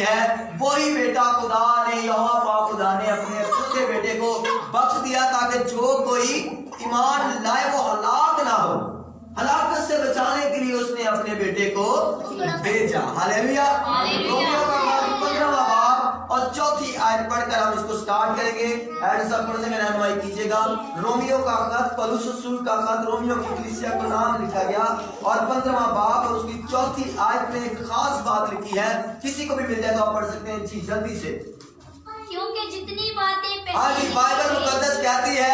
है, वही बेटा खुदा ने, यहोवा पाक खुदा ने अपने खुदे बेटे को बख्श दिया ताकि जो कोई ईमान लाए वो हलाक ना हो। हलाकत से बचाने के लिए उसने अपने बेटे को भेजा। हालेलुया। रोमियो का 15वां बाब और 4थी आयत पढ़कर हम इसको स्टार्ट करेंगे। ऐड सब पढ़ने में रहनुमाई कीजिएगा। रोमियो का खत, पौलुस रसूल का खत रोमियो की कलीसिया को नाम लिखा गया और 15वां बाब और उसकी 4थी आयत में एक खास बात लिखी है। किसी को भी मिल जाए तो आप पढ़ सकते हैं जी जल्दी से। क्योंकि जितनी बातें हाँ जी, बाइबल मुकद्दस कहती है,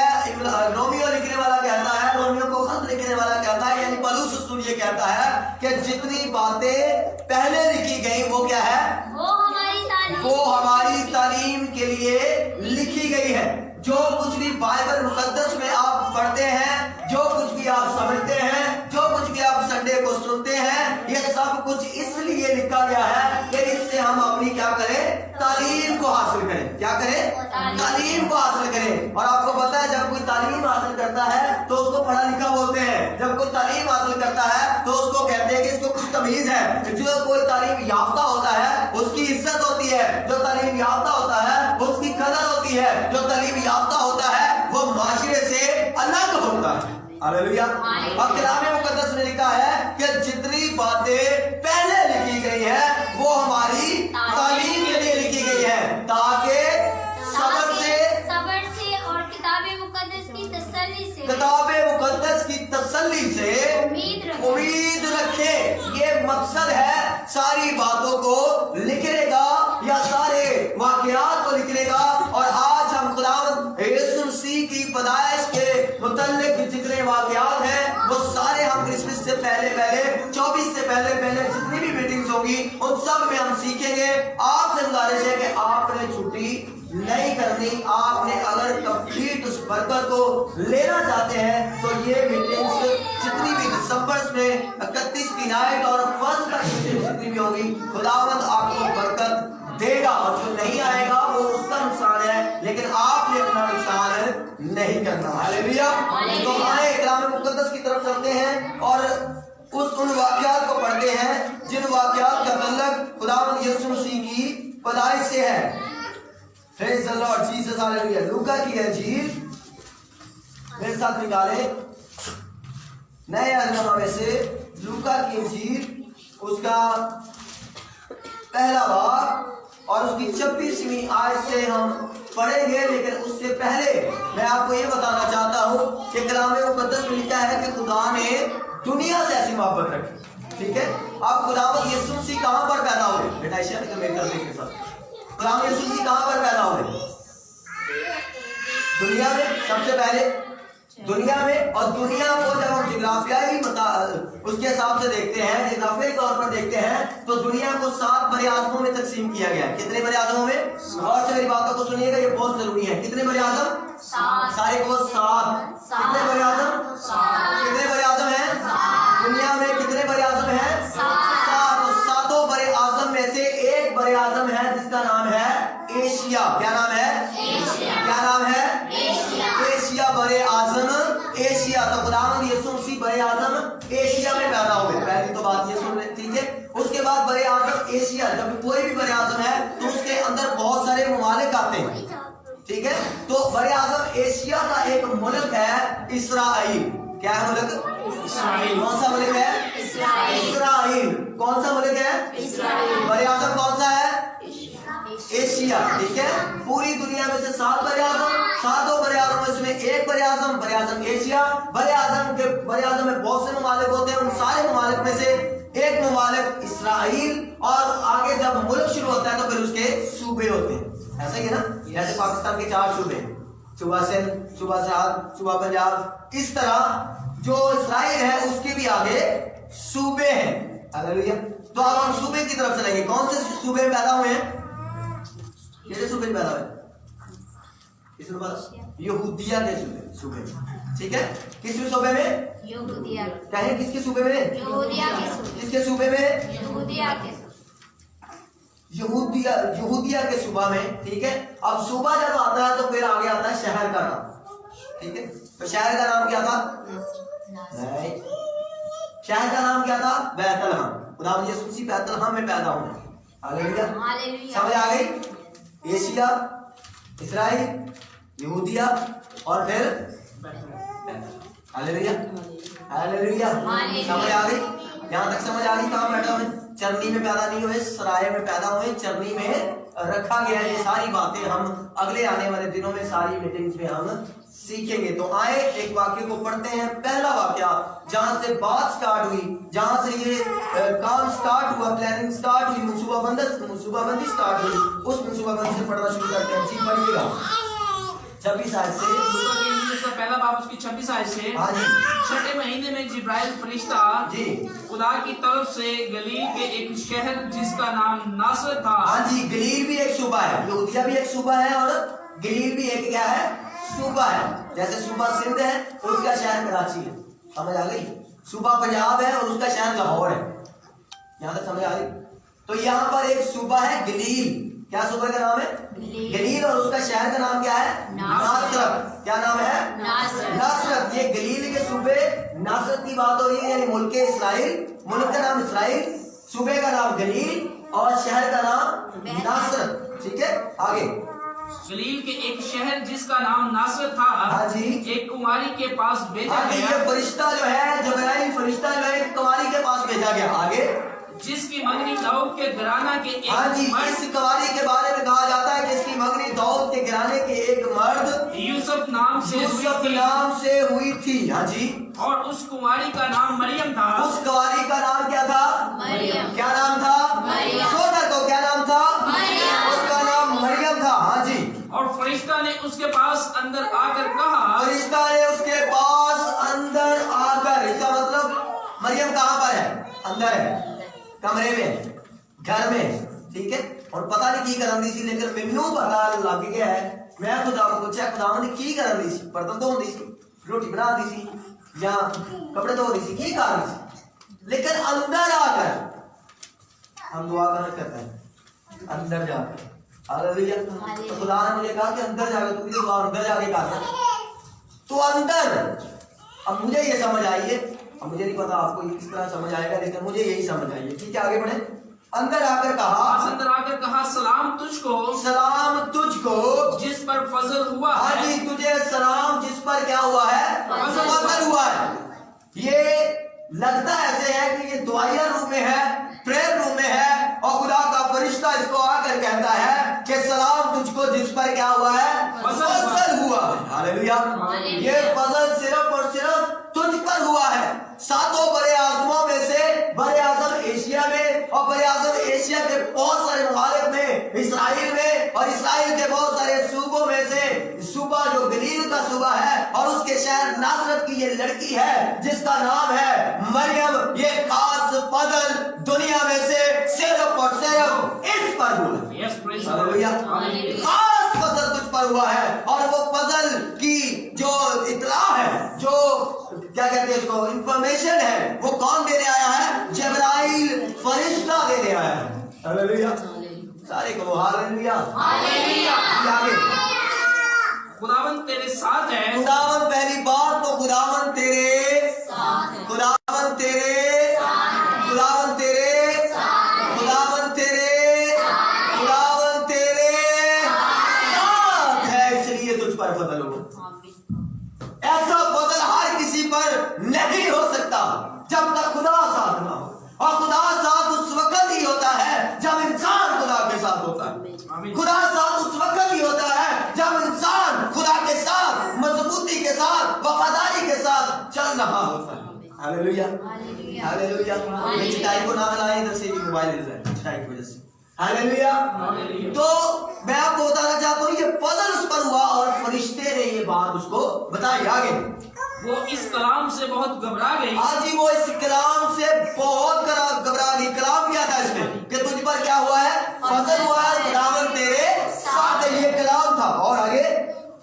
रोमियो लिखने वाला कहता है, रोमियो को खत लिखने वाला कहता है, यानी पौलुस रसूल ये कहता है कि जितनी बातें पहले लिखी गई वो क्या है, वो हमारी तालीम के लिए लिखी गई है। जो कुछ भी बाइबल मुकद्दस में आप पढ़ते हैं, जो कुछ भी आप समझते हैं, जो कुछ भी आप संडे को सुनते हैं, ये सब कुछ इसलिए लिखा गया है कि इससे हम अपनी क्या करें, तालीम को हासिल करें। क्या करें, तालीम को हासिल करें। और आपको पता है जब कोई तालीम हासिल करता है तो उसको पढ़ा लिखा बोलते हैं। जब कोई तालीम हासिल करता है तो उसको कहते हैं कि इसको कुछ तमीज है। जो कोई तालीम याफ्ता होता है उसकी इज्जत होती है, जो तालीम याफ्ता होता है उसकी कदर होती है, जो तालीम याफ्ता होता है वो माशरे से अलग होता है। हालेलुया। और कलाम मुकद्दस में लिखा है कि जितनी बातें पहले लिखी गई है वो हमारी तालीम के लिए लिखी गई है, ताकि सब्र से और किताबे मुकद्दस की तसल्ली से उम्मीद रखे। ये मकसद है सारी बातों को लिखने का या सारे वाकयात को लिखने का। और आज हम खुदावंद यीशु मसीह की पैदाइश के मुतल्लिक जितने वाकयात हैं वो सारे हम क्रिसमस से पहले 24 से पहले जितनी भी मीटिंग्स होगी उन सब में हम सीखेंगे। आपसे गुजारिश है कि आपने छुट्टी नहीं करनी। आपने अगर कंप्लीट उस बरकत को लेना चाहते हैं तो ये मीटिंग्स जितनी भी दिसंबर में 31 की नाइट और 1 तक जितनी भी होगी खुदावंद आपको बरकत देगा। और जो नहीं आएगा वो उसका नुकसान है, लेकिन आपने अपना नुकसान नहीं करना। हालेलुया। तो आए कलाम मुकद्दस की तरफ चलते हैं और उन वाकयात को पढ़ते हैं जिन वाकयात का ताल्लुक खुदावंद यीशु मसीह की पैदाइश से है। Praise the Lord Jesus, hallelujah। लूका की इंजील मेरे साथ निकाले, नए अहदनामा में से लूका की इंजील उसका पहला बाब और उसकी 26वीं आयत से हम पढ़ेंगे। लेकिन उससे पहले मैं आपको ये बताना चाहता हूँ कि कलाम मुकद्दस में लिखा है कि खुदा ने दुनिया से ऐसी मोहब्बत रखी। ठीक है, अब खुदावंद यीशु मसीह कहाँ पर पैदा हुए? बेटा इशारा के साथ खुदावंद यीशु मसीह कहाँ पर पैदा हुए? दुनिया में, सबसे पहले दुनिया में। और दुनिया को जब हम जियोग्राफियाई उसके हिसाब से देखते हैं, जियोग्राफियाई तौर पर देखते हैं तो दुनिया को 7 बड़े आज़मों में तकसीम किया गया है। कितने बड़े आज़मों में? और से मेरी बातों को सुनिएगा, ये बहुत जरूरी है। कितने बड़े आज़म? सारे को 7। कितने बड़े आज़म? कितने बड़े आज़म हैं दुनिया में? कितने बड़े आज़म हैं? 7। तो 7 बड़े आज़म में से एक बड़े आज़म है जिसका नाम है एशिया। क्या नाम है? क्या नाम है? एशिया। बड़े आज़म एशिया। तो खुदावंद यीशु मसीह बड़े आज़म एशिया में पैदा हुए। पहली तो बात ये सुन रहे, ठीक है। उसके बाद बड़े आज़म एशिया, जब कोई भी बड़े आज़म है तो उसके अंदर बहुत सारे ममालिक आते हैं। ठीक है, तो बड़े आज़म एशिया का एक मुल्क है इस्राइल। क्या है मुल्क? इस्राइल। कौन सा मुल्क है? इस्राइल। कौन सा मुल्क है? इस्राइल। बड़े आज़म कौन सा है? एशिया। ठीक है, पूरी दुनिया में से 7 बड़े आज़म, 7 बड़े आज़म में एक बड़े आज़म एशिया। बड़े आज़म में बहुत से ममालिक होते हैं, उन सारे ममालिक में से एक ममालिक इस्राइल। और आगे जब मुल्क शुरू होता है तो फिर उसके सूबे होते हैं। ऐसा ही ना, जैसे पाकिस्तान के 4 सूबे, सूबा सिंध, सूबा सरहद, सूबा पंजाब। इस तरह जो इस्राइल है उसके भी आगे सूबे हैं। हालेलुया। तो अब हम सूबे की तरफ चलेंगे। कौन से सूबे में पैदा हुए हैं? किस सूबे में पैदा हुए? यहूदिया के सूबे। ठीक है, किस सूबे में? यहूदिया। कहें किसके सूबे में? यहूदिया के सूबे। किसके सूबे में? यहूदिया के। यहूदिया के सूबा में। ठीक है, अब सूबा जब आता है तो फिर आगे आता है शहर का नाम। ठीक है, तो शहर का नाम क्या था? नहीं, शहर का नाम क्या था? बैतलहम। खुदावंद यीशु मसीह बैतलहम में पैदा हुए। हालेलुया। हालेलुया। समझ आ गई? एशिया, इसराइल, यहूदिया और फिर हालेलुया, हालेलुया। समझ आ गई? यहाँ तक समझ आ गई? कहाँ पैदा हुए? चरनी में पैदा नहीं हुए, सराय में पैदा हुए, चरनी में रखा गया है। ये सारी बातें हम अगले आने वाले दिनों में सारी मीटिंग्स में हम सीखेंगे। तो आए एक वाक्य को पढ़ते हैं। पहला वाक्य जहां से बात स्टार्ट हुई, जहां से ये काम स्टार्ट हुआ, प्लानिंग स्टार्ट हुई, मुसूबाबंदी स्टार्ट हुई, उस मुसूबाबंदी से पढ़ना शुरू करते हैं। जी पढ़िएगा 26 आयत से। लूका के इंजील उसका पहला बाब उसकी 26 आयत से। हाँ जी, छठे महीने में जिब्राइल फरिश्ता जी, खुदा की तरफ से गलील के एक शहर जिसका नाम नासरत था। हाँ जी। गलील भी एक सूबा है, यहूदिया भी एक सूबा है और गलील भी एक क्या है? सूबा है। जैसे सूबा सिंध है और उसका शहर कराची है। समझ आ गई? सूबा पंजाब है और उसका शहर लाहौर है। यहाँ तक समझ आ गई? तो यहाँ पर एक सूबा है गलील। क्या सूबा का नाम है? गलील। और उसका शहर का नाम क्या है? नासरत। क्या नाम है? नासरत। ये गलील के सूबे नासरत की बात हो रही है, यानी मुल्क इस्राइल। मुल्क का नाम इस्राइल, सूबे का नाम गलील और शहर का नाम नासरत। ठीक है, आगे। गलील के एक शहर जिसका नाम नासरत था। हाँ जी। एक कुमारी के पास भेजा आगे गया ये फरिश्ता जो है, जबराइल फरिश्ता जो है, एक कुंवारी के पास भेजा गया। आगे, जिसकी मंगनी दाऊद के घराना के एक हाँ जी, मर्द इस कुंवारी के बारे में कहा जाता है कि इसकी मंगनी दाऊद के घराने के एक मर्द यूसुफ नाम से हुई यूसुफ थी। नाम से हुई थी। हाँ जी। और उस कुमारी का नाम मरियम था। उस कुंवारी का नाम क्या था? मरियम। क्या नाम था? मरियम। सोदर को क्या नाम था? मरियम। उसका नाम मरियम था। हाँ जी। और फरिश्ता ने उसके पास अंदर आकर कहा। फरिश्ता ने उसके पास अंदर आकर, इसका मतलब मरियम कहाँ पर है? अंदर है, कमरे में, घर में। ठीक है। और पता नहीं की करन दी सी, लेकिन मैनू पता लग गया है। मैं खुदा को पूछा, खुदा ने की करन दी सी? बर्तन धोन दी सी, रोटी बना दी सी, या कपड़े धो दी सी, की कर दी सी? लेकिन अंदर आकर हम दुआ करते हैं, अंदर जाकर। हालेलुया। तो खुदा ने मुझे कहा कि अंदर जाकर तू भी दुआ अंदर जाके कर। तो अंदर, अब मुझे ये समझ आई है, अब मुझे नहीं पता आपको ये किस तरह समझ आएगा, लेकिन मुझे यही समझ आई है। ठीक है, आगे बढ़े। अंदर आकर कहा, अंदर आकर कहा, सलाम तुझको, सलाम तुझको, जिस पर फजल हुआ हाँ है। जी, तुझे सलाम जिस पर क्या हुआ है? फजल हुआ है। ये लगता ऐसे है कि ये दुआया रूम में है, प्रेयर रूम में है, और खुदा का फरिश्ता इसको आकर कहता है कि सलाम तुझको जिस पर क्या हुआ है? फजल हुआ है। हालेलुया। ये फजल सिर्फ और सिर्फ तुझ पर हुआ है। सातों बड़े आजमों में से बड़े आजम एशिया में, और बड़े आजम एशिया के बहुत सारे ममालिक में, इसराइल में, और इसराइल के बहुत सारे सूबों में से सूबा जो गलील का सूबा है, और उसके शहर नासरत की ये लड़की है जिसका नाम है मरियम। ये खास फजल दुनिया में से सिर्फ और सिर्फ इस पर हुआ। Yes, praise the hallelujah. Lord. खास फजल तुझ पर हुआ है, और वो फजल की जो इतला है, जो क्या कहते हैं उसको, इंफॉर्मेशन है, वो कौन देने आया है? जिब्राइल फरिश्ता देने आया है। हालेलुया। सारे को हालेलुया। आगे, खुदावन तेरे साथ है। खुदावन, पहली बात तो खुदावन तेरे, खुदावन तेरे, खुदावन तेरे, खुदावन तेरे, खुदावन तेरे साथ है, इसलिए तुझ पर फजल हो। ऐसा फजल हर किसी पर नहीं हो सकता जब तक खुदा साथ ना हो, और खुदा साथ उस वक्त ही होता है जब इंसान खुदा के साथ होता है। आमीन। खुदा साथ उस वक्त ही होता है जब इंसान खुदा के साथ मजबूती के साथ, वफादारी के साथ चल रहा होता है। Hallelujah, hallelujah. ये चिटाई को ना मिलाएं, इधर से भी मोबाइल इधर है, चिटाई की वजह से। हालेलुया। हालेलुया। तो मैं आपको बताना चाहता हूँ, ये फजल उस पर हुआ और फरिश्ते ने ये बात उसको बताई। आगे, वो इस कलाम से बहुत घबरा गई। आज ही वो इस कलाम से बहुत घबरा गई। कलाम क्या था इसमें कि तुझ पर क्या हुआ है? फजल हुआ है, खुदावन तेरे साथ है, ये कलाम था। और आगे,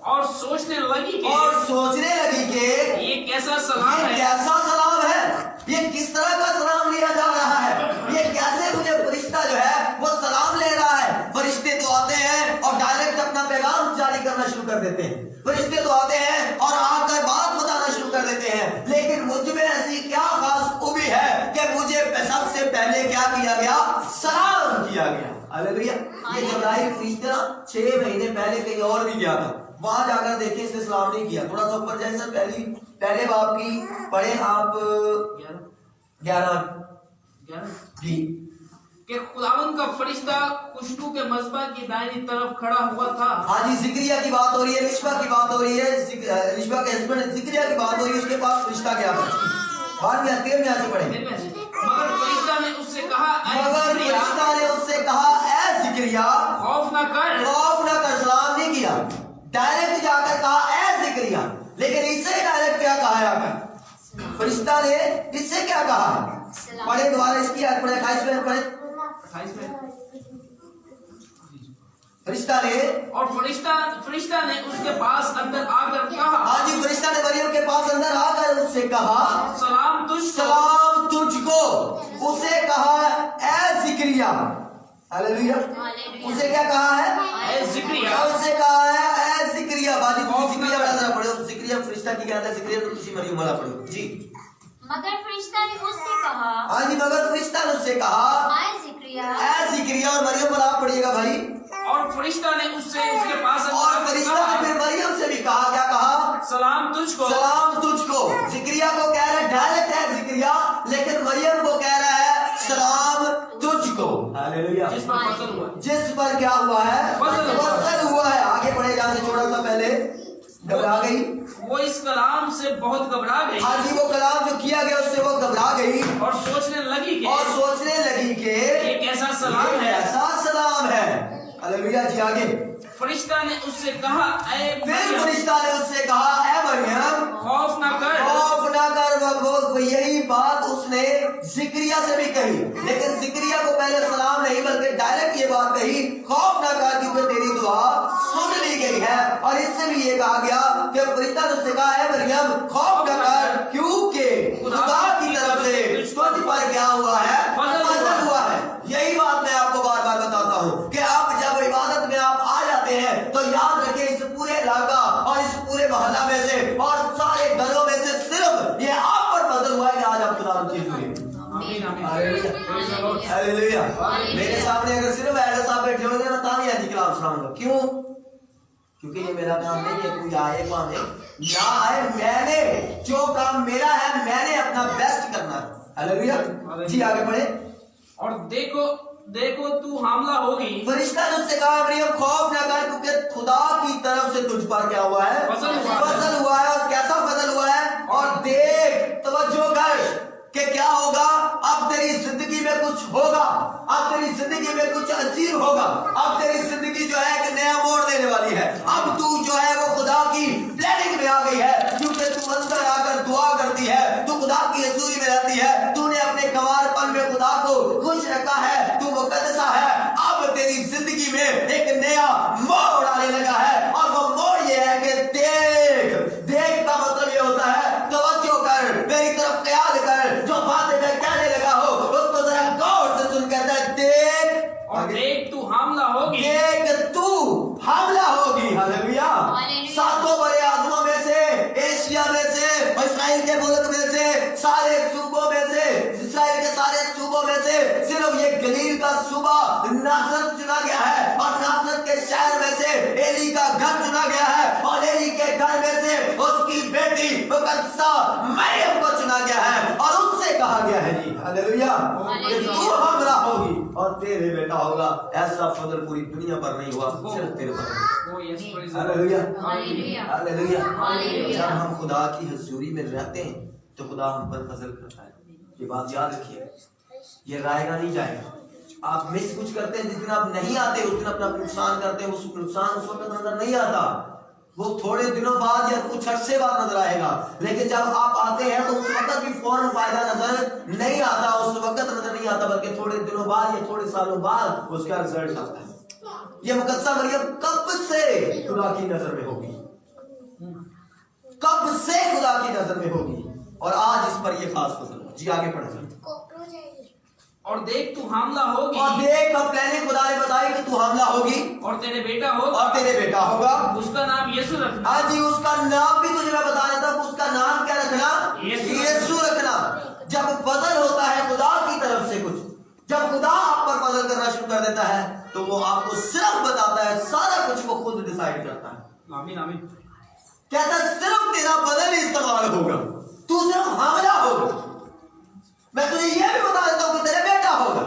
और सोचने लगी कि और सोचने लगी कि ये कैसा सलाम ये है। कैसा सलाम है, ये किस तरह का सलाम लिया जा रहा है, ये कैसे मुझे फरिश्ता जो है वो सलाम ले रहा है। फरिश्ते तो आते हैं और डायरेक्ट अपना पैगाम जारी करना शुरू कर देते हैं। फरिश्ते तो आते हैं और आकर बात बताना शुरू कर देते हैं, लेकिन मुझ में ऐसी क्या खास खूबी है कि मुझे सबसे पहले क्या किया गया? सलाम किया किया गया। हालेलुया। ये जब्राइल फरिश्ता 6 महीने पहले कहीं और भी गया था, वहां जाकर देखे इसने सलाम नहीं किया। थोड़ा सा ऊपर जाए सर, पहले बाप की पढ़े आप 11 जी। कि खुदावंद का फरिश्ता खुशबू के मज़बा की दाहिनी तरफ खड़ा हुआ था। हाँ जी, जिक्रिया की बात हो रही है, रिश्वा की बात हो रही है, रिश्वा के हस्बैंड जिक्रिया की बात हो रही है, उसके पास फरिश्ता गया था। बाद में 13 से पढ़े। मगर फरिश्ता ने उससे कहा, मगर फरिश्ता ने उससे कहा, ऐ जिक्रिया खौफ न कर, सलाम नहीं किया, डायरेक्ट जाकर कहा ऐ जिक्रिया। लेकिन इससे डायरेक्ट क्या कहा यहाँ पर? फरिश्ता ने इससे क्या कहा? पढ़े दोबारा इसकी याद पढ़े, 28 में पढ़े। फरिश्ता ने और फरिश्ता ने उसके पास अंदर आकर कहा, हाँ जी, फरिश्ता ने मरियम के पास अंदर आकर उससे कहा, सलाम तुझको। उसे कहा ऐ जिक्रिया। हालेलुया। उसे क्या कहा है? ऐ जिक्रिया। उसे कहा है ऐ जिक्रिया। बाजी जिक्रिया वाला जरा पढ़ो। जिक्रिया फरिश्ता की क्या था? जिक्रिया तो किसी मरियम वाला पढ़ो जी। मगर फरिश्ता ने उससे कहा, हाँ जी, मगर फरिश्ता ने उससे कहा ऐ जिक्रिया। ऐ जिक्रिया। और मरियम वाला आप पढ़िएगा भाई। और फरिश्ता ने उससे उसके पास और फरिश्ता ने फिर मरियम से भी कहा, क्या कहा? सलाम तुझको। जिक्रिया को कह रहा है डायरेक्ट है जिक्रिया, लेकिन मरियम को कह रहा है सलाम तुझको। हालेलुया। जिस पर फजल हुआ, जिस पर क्या हुआ है? फजल हुआ है। आगे बढ़े, जहाँ से छोड़ा था पहले, घबरा गई। वो इस कलाम से बहुत घबरा गई। हाँ जी, वो कलाम जो किया गया उससे वो घबरा गई और सोचने लगी कि ये कैसा सलाम है। ऐसा सलाम है। हालेलुया जी। आगे फरिश्ता ने उससे कहा, फिर फरिश्ता ने उससे कहा, ऐ मरियम खौफ न कर। वो यही बात उसने जिक्रिया से भी कही, लेकिन जिक्रिया को पहले सलाम नहीं बल्कि डायरेक्ट ये बात कही, खौफ न कर क्योंकि तेरी दुआ सुन ली गई है। और इससे भी ये कहा गया कि फरिश्ता ने उससे कहा, है मरियम खौफ न कर क्योंकि खुदा की तरफ से तुझ पर क्या हुआ है? फजल हुआ है। यही बात मैं आपको बार बार बताता हूँ कि आप जब इबादत में आप आ जाते हैं तो याद रखिए, इस पूरे इलाका और इस पूरे मोहल्ला में से और सारे घरों में से सिर्फ ये आप पर फजल हुआ है कि आज आप खुदा की हुए। हालेलुया। मेरे सामने अगर सिर्फ ऐसा साहब बैठे होंगे ना, तानी आदि कलाम सुनाऊंगा। क्यों? क्योंकि ये मेरा काम नहीं है कोई आए पावे ना आए, मैंने जो काम मेरा है मैंने अपना बेस्ट करना है। हालेलुया जी। आगे बढ़े। और देखो तू हामला होगी। फरिश्ता ने उससे कहा, मरियम खौफ न कर क्योंकि खुदा की तरफ से तुझ पर क्या हुआ है? फजल हुआ है। और कैसा फजल हुआ है? और देख, तवज्जो कर कि क्या होगा? अब तेरी जिंदगी में कुछ होगा, अब तेरी जिंदगी में कुछ अजीब होगा, अब तेरी जिंदगी जो है एक नया मोड़ देने वाली है। अब तू जो है वो खुदा की प्लानिंग में आ गई है, क्योंकि तू अंदर आकर दुआ करती है, तू खुदा की हजूरी में रहती है, तूने अपने कवारपन में खुदा को खुश रखा है, तू मुकद्दसा है। अब तेरी जिंदगी में एक नया मोड़ आने लगा है, और वो मोड़ ये है कि देख का मतलब ये होता है तवज्जो कर, मेरी तरफ ख्याल कर, जो बातें मैं कहने लगा हो उसको जरा गौर से सुन। कहता है देख, और देख तू हामला होगी। देख तू हमला होगी। हालेलुया। सातों बड़े आजमों में से, एशिया में से, इस्राइल के मुल्क में से, सारे सूबों में से, इस्राइल के सारे सूबों में से सिर्फ ये गलील का सूबा नासरत चुना गया है, और नासरत के शहर में से एली का घर चुना गया है, और एली के घर में से उसकी बेटी मुकद्दसा मरियम को चुना गया है, और उससे कहा गया है जी। हालेलुया। तू हमला होगी और तेरे बेटा होगा। ऐसा फजल पूरी दुनिया पर नहीं हुआ, सिर्फ तेरे पर। हालेलुया। हालेलुया। जब हम खुदा की हजूरी में रहते हैं तो खुदा हम पर फजल करता है। ये बात याद रखिए, ये रायगा नहीं जाएगा। आप मिस कुछ करते हैं, जिस दिन आप नहीं आते उस दिन अपना नुकसान करते हैं। उस नुकसान उस वक्त नजर नहीं आता, वो थोड़े दिनों बाद या कुछ अर्से बाद नजर आएगा। लेकिन जब आप आते हैं तो उस वक्त भी फौरन फायदा नजर नहीं आता, उस वक्त नजर नहीं आता, बल्कि थोड़े दिनों बाद या थोड़े सालों बाद उसका रिजल्ट आता है। ये मुकद्दसा मरियम कब से खुदा की नजर में होगी? कब से खुदा की नजर में होगी? और आज इस पर ये खास फजल। जी आगे पढ़े। और देख तू हामला होगी। और देख, अब प्लानिंग खुदा ने बताई कि तू हमला होगी और तेरे बेटा होगा। और तेरे बेटा होगा। उसका नाम यीशु रखना। हाँ जी, उसका नाम भी तुझे मैं बता देता हूँ। उसका नाम क्या रखना? यीशु रखना। जब फजल होता है खुदा की तरफ से कुछ, जब खुदा आप पर फजल करना शुरू कर دیتا ہے تو وہ آپ کو صرف بتاتا ہے, سارا کچھ وہ خود ڈیسائیڈ کرتا ہے. آمین آمین. کہتا ہے صرف تیرا بدن ہی استعمال ہوگا, تو صرف حاملہ ہوگا. میں تجھے یہ بھی بتا دیتا ہوں کہ تیرے بیٹا ہوگا,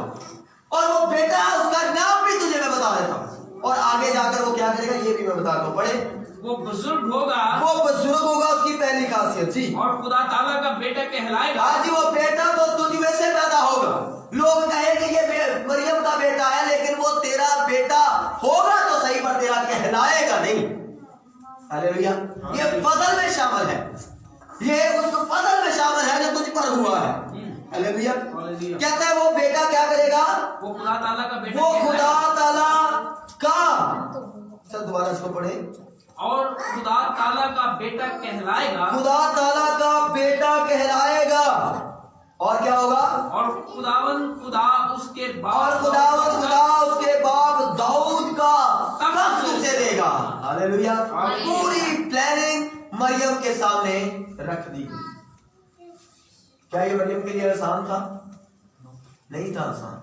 اور وہ بیٹا اس کا نام بھی تجھے میں بتا دیتا ہوں, اور آگے جا کر وہ کیا کرے گا یہ بھی میں بتاتا ہوں. پڑھے, وہ بزرگ ہوگا, وہ بزرگ ہوگا, اس کی پہلی خاصیت جی, اور خدا تعالیٰ کا بیٹا کہلائے گا. آج وہ بیٹا تو تجھ میں سے پیدا ہوگا. لوگ کہیں کہ یہ مریم کا بیٹا ہے, لیکن وہ تیرا بیٹا ہوگا تو صحیح, پر تیرا کہلائے گا نہیں. ہاللیلویا. یہ فضل میں شامل ہے, یہ اس فضل میں شامل ہے جو تجھ پر ہوا ہے. ہاللیلویا. کہتا ہے وہ بیٹا کیا کرے گا, وہ خدا تعالیٰ کا بیٹا وہ کہلائے خدا گا. تعالیٰ کا, سر دوبارہ اس کو پڑھیں, اور خدا تعالیٰ کا بیٹا کہلائے گا. خدا تعالیٰ کا بیٹا کہلائے گا. اور کیا ہوگا, اور خداوند خدا اس کے اور باپ خداوند خدا اس کے باپ داؤد کا تخت اسے دے گا. ہاللیلویا. پوری پلاننگ مریم کے سامنے رکھ دی. کیا یہ مریم کے لیے آسان تھا؟ نہیں تھا آسان.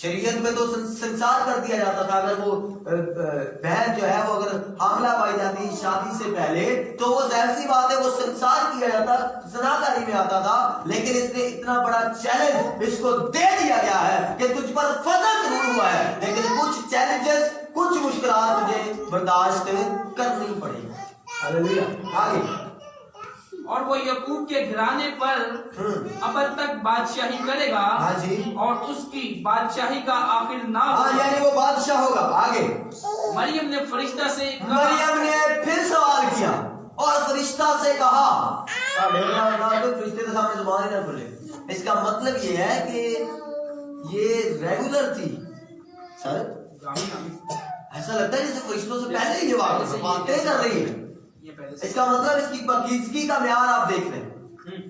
شریعت میں تو سنسار کر دیا جاتا تھا. اگر وہ بہن جو ہے وہ اگر حاملہ پائی جاتی شادی سے پہلے تو وہ ظاہر سی بات ہے وہ سنسار کیا جاتا, زناکاری میں آتا تھا. لیکن اس نے اتنا بڑا چیلنج اس کو دے دیا گیا ہے کہ تجھ پر فضل ضرور ہوا ہے, لیکن کچھ چیلنجز, کچھ مشکلات تجھے برداشت کرنی پڑے گی. ہاللیلویا. آگے, اور وہ یعقوب کے گھرانے پر ابد تک بادشاہی کرے گا. ہاں جی, اور اس کی بادشاہی کا آخر نہ ہاں ہوگا. یعنی وہ بادشاہ ہوگا. آگے, مریم نے فرشتہ سے کہا, مریم نے پھر سوال کیا اور فرشتہ سے کہا. فرشتے کے سامنے زبان ہی نہ کھلے. اس کا مطلب یہ ہے کہ یہ ریگولر تھی. سر ایسا لگتا ہے جیسے فرشتوں سے پہلے ہی یہ باتیں کر رہی ہے. اس کا مطلب اس کی پاکیزگی کا معیار آپ دیکھ لیں,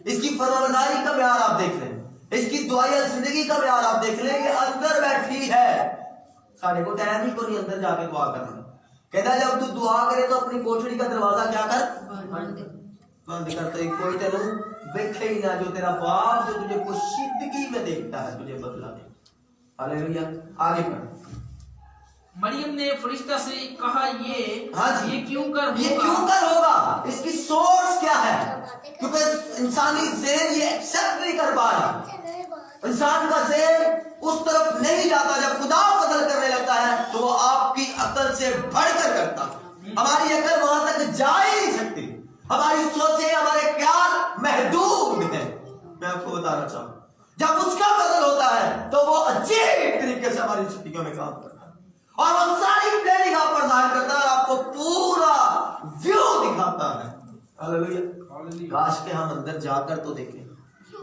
اس کی فرمانبرداری کا معیار آپ دیکھ لیں, اس کی دعائیں زندگی کا معیار آپ دیکھ لیں. یہ اندر بیٹھی ہے. ساڑھے کو ٹائم ہی کو نہیں اندر جا کے دعا کرنا. کہتا ہے جب تو دعا کرے تو اپنی کوٹھڑی کا دروازہ کیا کر, بند کرتے, کوئی تینوں دیکھے ہی نہ. جو تیرا باپ جو تجھے پوشیدگی میں دیکھتا ہے تجھے بدلا دے. ہاللیلویا. آگے پڑھ. مریم نے فرشتہ سے کہا, ہاں جی, یہ کیوں کر یہ ہوگا؟ کیوں کر ہوگا, اس کی سورس کیا ہے, کیونکہ انسانی ذہن یہ ایکسپٹ نہیں کر پا رہا. انسان کا ذہن اس طرف نہیں جاتا. جب خدا فضل کرنے لگتا ہے تو وہ آپ کی عقل سے بڑھ کر کرتا. ہماری عقل وہاں تک جا ہی نہیں سکتی. ہماری سوچیں, ہمارے خیال محدود ہیں. میں آپ کو بتانا چاہوں, جب اس کا فضل ہوتا ہے تو وہ عجیب طریقے سے ہماری زندگیوں میں کام کرتا ہے, اور وہ ساری پلاننگ آپ پر ظاہر کرتا ہے, آپ کو پورا ویو دکھاتا ہے. ہاللیلویا. کاش کہ ہم اندر جا کر تو دیکھیں,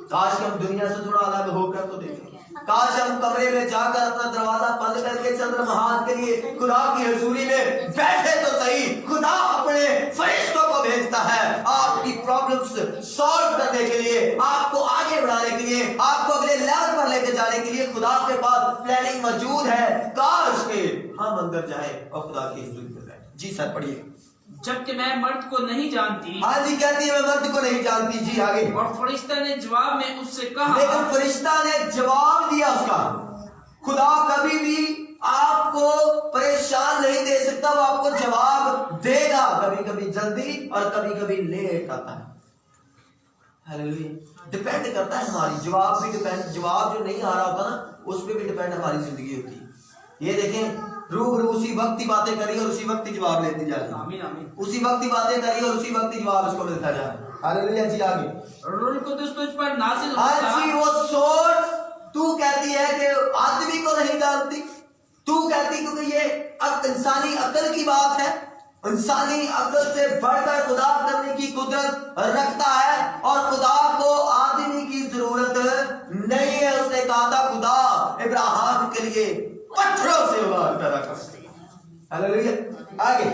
کاش کہ ہم دنیا سے تھوڑا الگ ہو کر تو دیکھیں, کاش ہم کمرے میں جا کر اپنا دروازہ بند کر کے چند لمحات کے لیے خدا کی حضوری میں بیٹھے تو صحیح. خدا اپنے فرشتوں کو بھیجتا ہے آپ کی پرابلمز سالو کرنے کے لیے, آپ کو آگے بڑھانے کے لیے, آپ کو اگلے لیول پر لے کے جانے کے لیے. خدا کے پاس پلاننگ موجود ہے. کاش کہ ہم اندر جائیں اور خدا کی حضوری میں بیٹھیں. جی سر پڑھیے. جبکہ میں مرد کو نہیں جانتی. ہاں جی, کہتی ہے میں مرد کو نہیں جانتی. جی آگے. اور فرشتہ نے جواب میں اس سے کہا, لیکن فرشتہ نے جواب دیا اس کا, خدا کبھی بھی آپ کو پریشان نہیں دے سکتا, وہ آپ کو جواب دے گا. کبھی کبھی جلدی اور کبھی کبھی لیٹ آتا ہے. ہاللیلویا. ڈیپینڈ کرتا ہے ہماری جواب بھی ڈیپینڈ, جواب جو نہیں آ رہا ہوتا نا اس پہ بھی ڈیپینڈ ہماری زندگی ہوتی ہے. یہ دیکھیں, روبرو اسی وقت ہی باتیں کری اور اسی وقت ہی جواب لیتی جا رہی. آمین آمین. اسی وقت ہی باتیں کری اور اسی وقت ہی جواب اس کو ملتا جا رہا ہے. ہاللیلویا. جی آگے. روح القدس تجھ پر نازل ہاں جی, وہ سوچ تو کہتی ہے کہ آدمی کو نہیں جانتی, تو کہتی کیونکہ یہ انسانی عقل کی بات ہے. انسانی عقل سے بڑھ کر خدا کرنے کی قدرت رکھتا ہے, اور خدا کو آدمی کی ضرورت نہیں ہے. اس نے کہا تھا خدا ابراہیم کے لیے پتھروں سے اولاد پیدا کر سکتا ہے. ہاللیلویا. آگے.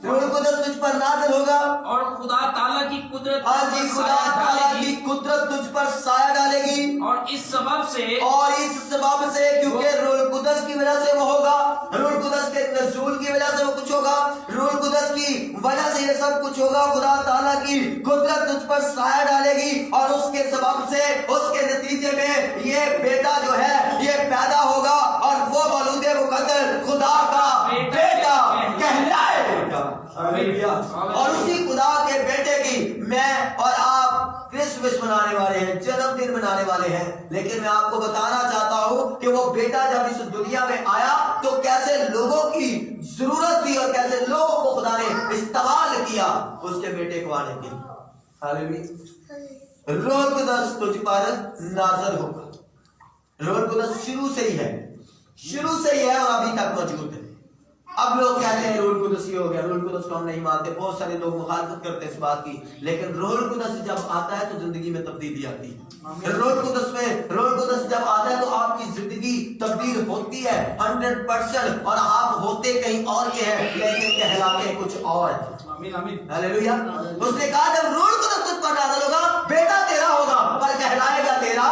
روح القدس تجھ پر نازل ہوگا, اور خدا تعالیٰ کی قدرت ہاں جی, خدا تعالیٰ کی قدرت تجھ پر سایہ ڈالے گی. اور اس سبب سے کیونکہ روح القدس کی وجہ سے وہ ہوگا, روح القدس کے نزول کی وجہ سے وہ کچھ ہوگا, روح القدس کی وجہ سے یہ سب کچھ ہوگا. خدا تعالیٰ کی قدرت تجھ پر سایہ ڈالے گی, اور اس کے سبب سے, اس کے نتیجے میں یہ بیٹا جو ہے یہ پیدا ہوگا, اور وہ मौलूद मुकद्दर खुदा का बेटा कहलाएगा। और उसी खुदा के बेटे की मैं और आप क्रिसमस मनाने वाले हैं, जन्मदिन मनाने वाले हैं। लेकिन मैं आपको बताना चाहता हूं कि वो बेटा जब इस दुनिया में आया तो कैसे लोगों की जरूरत थी और कैसे लोगों को खुदा ने इस्तेमाल किया उसके बेटे को आने के लिए। हालेलुया। रोह कुदस तुझ पर नाज़िल होगा। रोह कुदस शुरू से ही है और अभी तक मौजूद है। अब लोग कहते हैं रूह कुदस ही हो गया, रूह कुदस को हम नहीं मानते, बहुत सारे लोग मुखालफत करते हैं इस बात की। लेकिन रूह कुदस जब आता है तो जिंदगी में तब्दीली आती है। रूह कुदस जब आता है तो आपकी जिंदगी तब्दील होती है 100%। और आप होते कहीं और के हैं लेकिन कहलाते कुछ और। हालेलुया। उसने कहा जब रूह कुदस तुझ पर नाज़िल होगा, बेटा तेरा होगा, पर कहलाएगा तेरा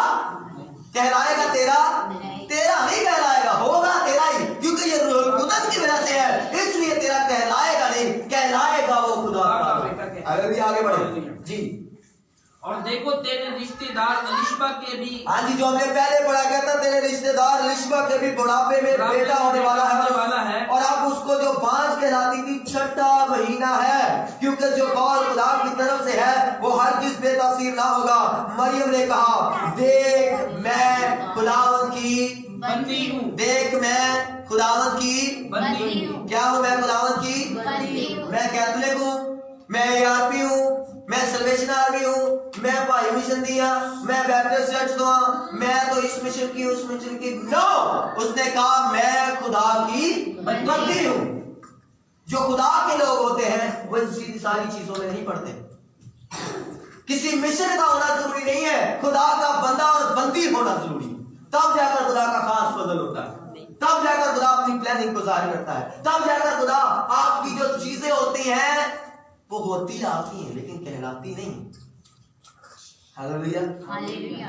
नहीं कहलाएगा, होगा तेरा ही, क्योंकि ये रूह कुदस की वजह से है, इसलिए तेरा कहलाएगा नहीं, कहलाएगा वो खुदा का। हालेलुया। आगे बढ़े जी। और देखो तेरे रिश्तेदार अलिशबा के भी, हाँ जी, जो हमने पहले पढ़ा कहता तेरे रिश्तेदार अलिशबा के भी बुढ़ापे में बेटा होने वाला है। और अब उसको जो बांझ कहलाती थी 6वां महीना है, क्योंकि जो कौल खुदा की तरफ से है वो हरगिज़ बेतासीर ना होगा। मरियम ने कहा देख मैं खुदावंद की बंदी हूँ, देख मैं खुदावंद की बंदी हूँ। क्या हूँ? मैं खुदावंद की बंदी हूँ। मैं कैथोलिक हूँ, मैं ARP हूँ, मैं सल्वेशन आर्मी हूँ, मैं भाई मिशन दिया, मैं बैप्टिस्ट चर्च दुआ, मैं तो इस मिशन की उस मिशन की। नो, उसने कहा मैं खुदा की बंदी हूँ। जो खुदा के लोग होते हैं वो इन सारी चीजों में नहीं पड़ते। किसी मिशन का होना जरूरी नहीं है, खुदा का बंदा और बंदी होना जरूरी है। तब जाकर खुदा का खास फजल होता है, तब जाकर खुदा अपनी प्लानिंग को जाहिर करता है, तब जाकर खुदा आपकी जो चीजें होती हैं वो होती आती हैं लेकिन कहलाती नहीं। हालेलुया।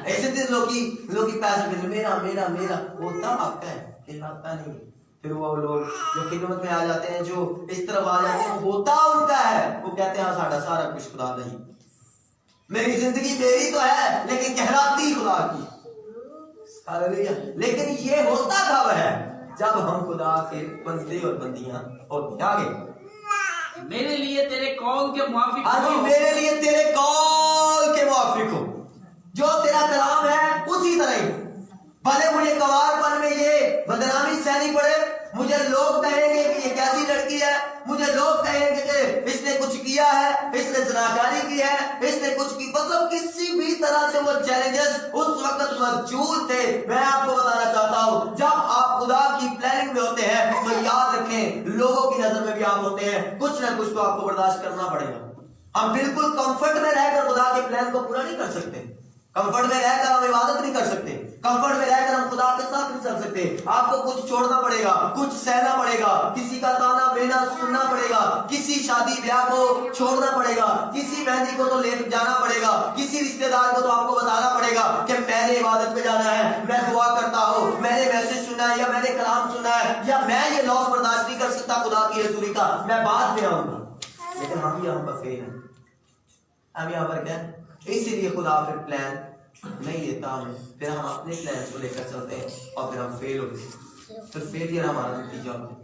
ऐसे थे लोग की पैसे मेरा वो तब आपका है, कहलाता नहीं। फिर वो लोग जो खिदमत में आ जाते हैं, जो इस तरफ आ जाते हैं, वो होता उनका है, वो कहते हैं साड़ा सारा कुछ खुदा नहीं, मेरी जिंदगी मेरी तो है लेकिन कहलाती खुदा की। हालेलुया। लेकिन ये होता कब है? जब हम खुदा के बंदे और बंदियां होते। आगे मेरे लिए तेरे कौल के मुआफिक हो। मेरे लिए तेरे कौल के मुआफिक हो, जो तेरा कलाम है उसी तरह ही। भले मुझे कवारपन में ये बदनामी सहनी पड़े, मुझे लोग कहेंगे कि ये कैसी लड़की है, मुझे लोग कहेंगे कि इसने कुछ किया है, इसने ज़नाकारी की है, इसने कुछ की, मतलब किसी भी तरह से वो चैलेंजेस उस वक्त मौजूद थे। मैं आपको बताना चाहता हूँ जब आप खुदा की प्लानिंग में होते हैं तो याद रखें लोगों की नजर में भी आप होते हैं, कुछ ना कुछ तो आपको बर्दाश्त करना पड़ेगा। हम बिल्कुल कंफर्ट में रहकर खुदा के प्लान को पूरा नहीं कर सकते, कंफर्ट में रहकर हम इबादत नहीं कर सकते, कंफर्ट में रहकर हम खुदा के साथ नहीं चल सकते। आपको कुछ छोड़ना पड़ेगा, कुछ सहना पड़ेगा, किसी का ताना बेना सुनना पड़ेगा, किसी शादी ब्याह को छोड़ना पड़ेगा, किसी मेहंदी को तो ले जाना पड़ेगा, किसी रिश्तेदार को तो आपको बताना पड़ेगा कि मैंने इबादत में जाना है, मैं दुआ करता हूँ, मैंने मैसेज सुना है या मैंने कलाम सुना है, या मैं ये लॉस बर्दाश्त नहीं कर सकता खुदा की हजूरी का, मैं बाद में आऊंगा। लेकिन हम यहाँ पर फेल हैं, हम यहाँ पर क्या, इसीलिए खुदा फिर प्लान नहीं देता हमें, फिर हम अपने प्लान को लेकर चलते हैं और फिर हम फेल होते हैं, फिर फेलियर हमारा नतीजा होता है।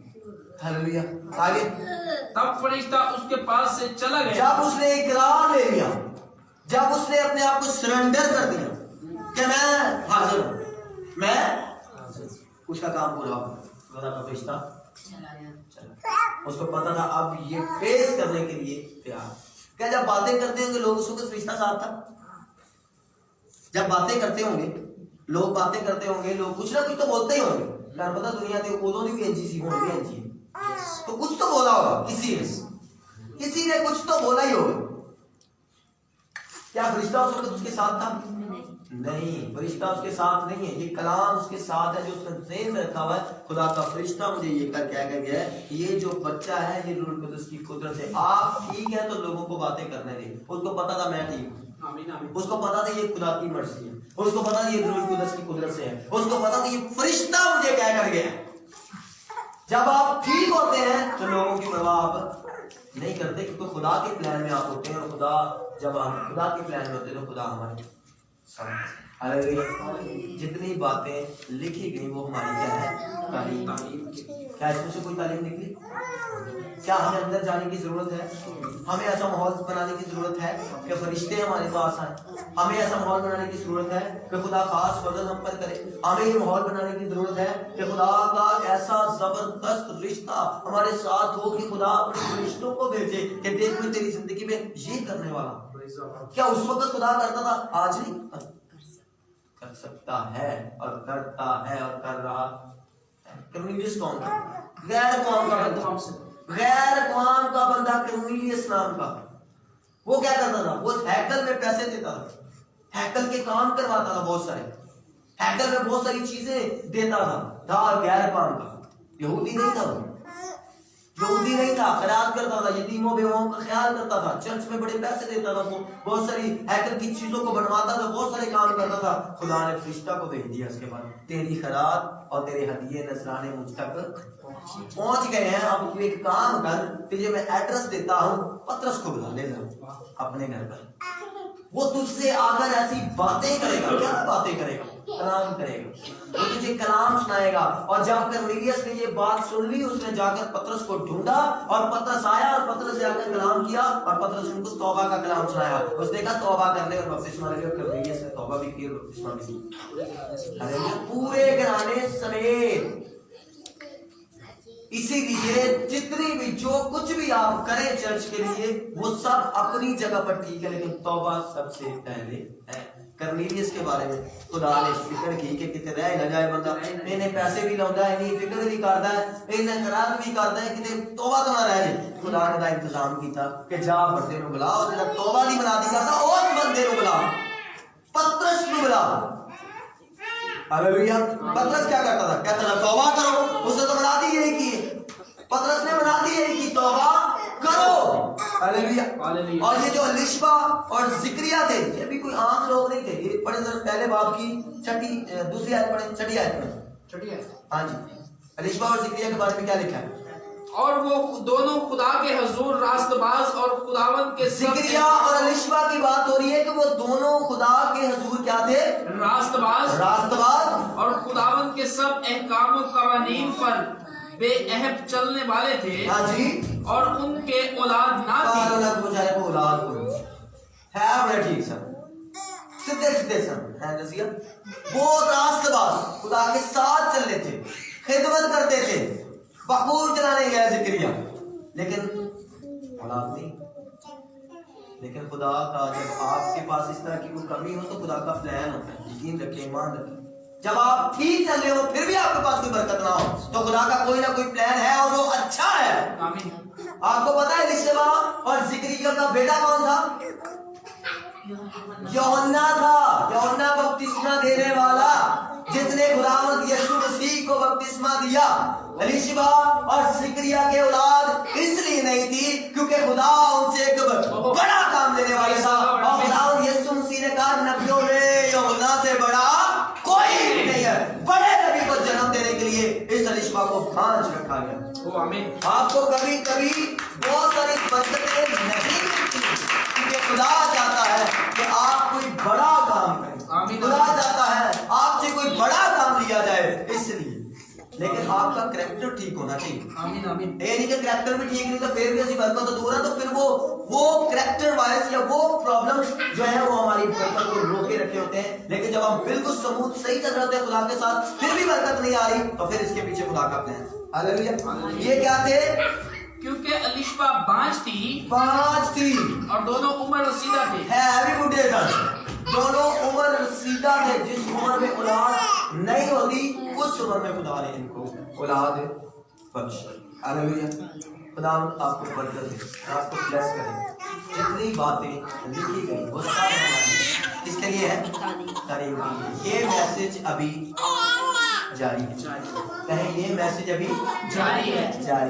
हालेलुया। आगे तब फरिश्ता उसके पास से चला गया। जब उसने इकरार ले लिया, जब उसने अपने आप को सरेंडर कर दिया कि मैं हाजिर हूं, मैं उसका काम पूरा होगा, खुदा का फरिश्ता चला। उसको पता था अब ये फेस करने के लिए तैयार। क्या जब बातें करते होंगे लोग उसको फरिश्ता साथ था, जब बातें करते होंगे लोग बातें करते होंगे, लोग कुछ ना कुछ तो बोलते ही होंगे। यार पता दुनिया के उदों भी एनजीसी होंगे, एनजी तो कुछ तो बोला होगा, किसी ने कुछ तो बोला ही होगा। क्या फरिश्ता उस वक्त उसके साथ था? नहीं, फरिश्ता उसके साथ नहीं है, ये कलाम उसके साथ है जो उसने ज़हन में रखा हुआ है। खुदा का फरिश्ता मुझे ये कर क्या कह गया है, ये जो बच्चा है ये रूह कुदस की कुदरत है। आप ठीक है तो लोगों को बातें करने दें। उसको पता था मैं ठीक हूँ, उसको पता था ये खुदा की मर्जी है, उसको पता था ये रूह कुदस की कुदरत से है, उसको पता था ये फरिश्ता मुझे क्या कर गया। जब आप ठीक होते हैं तो लोगों की परवाह आप नहीं करते, क्योंकि खुदा के प्लान में आप होते हैं। और खुदा जब हम खुदा के प्लान में होते हैं तो खुदा हमारे साथ جتنی باتیں لکھی گئی وہ ہماری کیا ہے؟ تعلیم۔ کیا اس میں سے کوئی تعلیم نکلی؟ کیا ہمیں اندر جانے کی ضرورت ہے؟ ہمیں ایسا ماحول بنانے کی ضرورت ہے کہ فرشتے ہمارے پاس آئیں؟ ہمیں ایسا ماحول بنانے کی ضرورت ہے کہ خدا خاص فضل ہم پر کرے؟ ہمیں یہ ماحول بنانے کی ضرورت ہے کہ خدا کا ایسا زبردست رشتہ ہمارے ساتھ ہو کہ خدا اپنے فرشتوں کو بھیجے کہ دیکھ میں تیری زندگی میں یہ کرنے والا۔ کیا اس وقت خدا کرتا تھا؟ آج نہیں کر سکتا ہے اور کرتا ہے اور کر رہا ہے۔ کرنیلیس کون تھا؟ غیر قوم کا بندہ، غیر قوم کا بندہ کرنیلیس نام کا۔ وہ کیا کرتا تھا؟ وہ ہیکل میں پیسے دیتا تھا، ہیکل کے کام کرواتا تھا، بہت سارے ہیکل میں بہت ساری چیزیں دیتا تھا غیر قوم کا۔ یہودی نہیں تھا، وہ یہودی نہیں تھا، خیرات کرتا تھا، یتیموں بیواؤں کا خیال کرتا تھا، چرچ میں بڑے پیسے دیتا تھا، وہ بہت ساری ہیکل کی چیزوں کو بنواتا تھا، بہت سارے کام کرتا تھا۔ خدا نے فرشتہ کو بھیج دیا اس کے بعد، تیری خیرات اور تیرے ہدیے نذرانے مجھ تک پہنچ گئے ہیں، اب تو ایک کام کر، تجھے میں ایڈریس دیتا ہوں، پطرس کو بلا لے جا اپنے گھر پر، وہ تجھ سے آ کر ایسی باتیں کرے گا۔ کیا باتیں کرے گا؟ کلام کرے گا، وہ تجھے کلام سنائے گا۔ اور جب کرنیلیس نے یہ بات سن لی، اس نے جا کر پطرس کو ڈھونڈا اور پطرس آیا اور پطرس سے آ کر کلام کیا اور پطرس ان کو توبہ کا کلام سنایا۔ اس نے کہا توبہ کر لے اور بپتسمہ لے، اور کرنیلیس نے توبہ بھی کی اور بپتسمہ بھی کی۔ پورے گھرانے سمیت۔ اسی لیے جتنی بھی جو کچھ بھی آپ کریں چرچ کے لیے وہ سب اپنی جگہ پر ٹھیک ہے، لیکن توبہ سب سے پہلے ہے۔ کرنیلیس کے بارے میں خدا نے فکر کی کہ کتے رہ نہ جائے بندہ، انہیں پیسے بھی لاؤں ہے، انہیں فکر بھی کرتا ہے، انہیں خیرات بھی کرتا ہے، کتے توبہ تو نہ رہ جائے۔ خدا نے دا انتظام کیتا کہ جا بندے نو بلا، اور جب توبہ نہیں بنا دی کرتا اس بندے نو بلا، پطرس نو بلا۔ ہاللیلویا۔ پطرس کیا کرتا تھا؟ کہتا تھا توبہ کرو، اس نے تو بنا دی یہی کی، پطرس نے بنا دی یہی کی، توبہ کرو۔ ہاللیلویا۔ اور یہ جو الشبا اور ذکریا تھے یہ بھی کوئی عام لوگ نہیں تھے۔ یہ پڑھیں ذرا پہلے باب کی دوسری آیت پڑھیں، چھٹی آیت پڑھیں۔ ہاں جی، الشبا اور ذکریا کے بارے میں کیا لکھا ہے؟ اور وہ دونوں خدا کے حضور راست باز اور خداوند کے ذکریا اور الشبا کی بات ہو رہی ہے کہ وہ دونوں خدا کے حضور کیا تھے؟ راست باز اور خداوند کے سب احکام و قوانین پر بے عہد چلنے والے تھے۔ ہاں جی، اور ان کے اولاد نہ تھی۔ اولاد کو ہے بڑے ٹھیک سر، سیدھے سر ہے نزیہ، وہ راست باز خدا کے ساتھ چلنے تھے، خدمت کرتے تھے، بخور چلانے گئے ذکریا، لیکن اولاد نہیں۔ لیکن خدا کا جب آپ کے پاس اس طرح کی کوئی کمی ہو تو خدا کا پلان ہوتا ہے، یقین رکھیں، ایمان رکھیں۔ جب آپ ٹھیک چل رہے ہو پھر بھی آپ کے پاس کوئی برکت نہ ہو تو خدا کا کوئی نہ کوئی پلان ہے اور وہ اچھا ہے۔ آپ کو پتا ہے الشبا اور ذکریا کا بیٹا کون تھا؟ یوحنا تھا، یوحنا بپتسمہ دینے والا جس نے خداوند یسوع مسیح کو بپتسمہ دیا۔ الشبا اور ذکریا کے اولاد اس لیے نہیں تھی کیونکہ خدا ان سے ایک بڑا کام لینے والا تھا، اور خداوند یسوع مسیح نے کہا نبیوں میں یوحنا سے بڑا کوئی نہیں ہے۔ بڑے نبی کو جنم دینے کے لیے اس الشبا کو بھانج رکھا گیا۔ آپ کو کبھی کبھی بہت ساری برکتیں نہیں ملتی کیونکہ خدا چاہتا ہے کہ آپ کوئی بڑا کام کریں، خدا چاہتا ہے آپ سے کوئی بڑا کام لیا جائے، اس لیے لیکن آپ کا کریکٹر ٹھیک ہونا چاہیے۔ یہ نہیں کہ کریکٹر بھی ٹھیک نہیں تو پھر بھی ایسی برکت تو دور ہے، تو پھر وہ کریکٹر وائز یا وہ پرابلم جو ہے وہ ہماری برکت کو روکے رکھے ہوتے ہیں۔ لیکن جب ہم بالکل سموتھ صحیح چل رہے ہوتے ہیں خدا کے ساتھ پھر بھی برکت نہیں آ رہی تو پھر اس کے پیچھے خدا کا پلان ہے۔ ہاللیلویا۔ یہ کیا تھے؟ کیونکہ الشبا پانچ تھی اور دونوں عمر رسیدہ تھے۔ ہیوی بڈھے تھے، دونوں عمر رسیدہ تھے۔ جس عمر میں اولاد نہیں ہوتی اس عمر میں خدا نے ان کو اولاد بخشی۔ ہاللیلویا۔ خدا آپ کو برکت دے، آپ کو بلیس کرے۔ جتنی باتیں لکھی گئی وہ سب ہماری اس کے لیے ہے تعلیم کے لیے۔ یہ میسج ابھی جاری ہے، کہیں یہ میسج ابھی جاری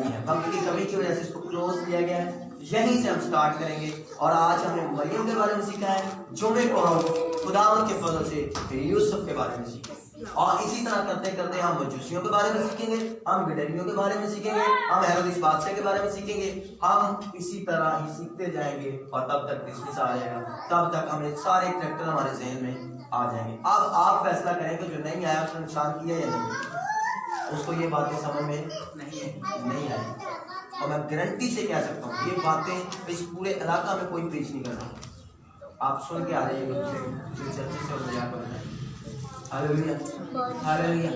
ہے۔ وقت کی کمی کی وجہ سے اس کو کلوز کیا گیا ہے، یہیں سے ہم سٹارٹ کریں گے۔ اور آج ہم نے مریم کے بارے میں سیکھا ہے، جمعے کو ہم خداوند کے فضل سے یوسف کے بارے میں سیکھیں، اور اسی طرح کرتے کرتے ہم مجوسیوں کے بارے میں سیکھیں گے، ہم گڈریوں کے بارے میں سیکھیں گے، ہم ہیرودیس بادشاہ کے بارے میں سیکھیں گے۔ ہم اسی طرح ہی سیکھتے جائیں گے اور تب تک کرسمس آ جائے گا، تب تک ہمیں سارے کریکٹر ہمارے ذہن میں आ जाएंगे। अब आप फैसला करें कि जो नहीं आया उसने नुकसान किया या नहीं। उसको ये बातें समझ में नहीं आई, और मैं गारंटी से कह सकता हूँ ये बातें इस पूरे इलाका में कोई पेश नहीं कर रहा। आप सुन के आ जाइएगा जो चर्चा से और हालेलुया हालेलुया।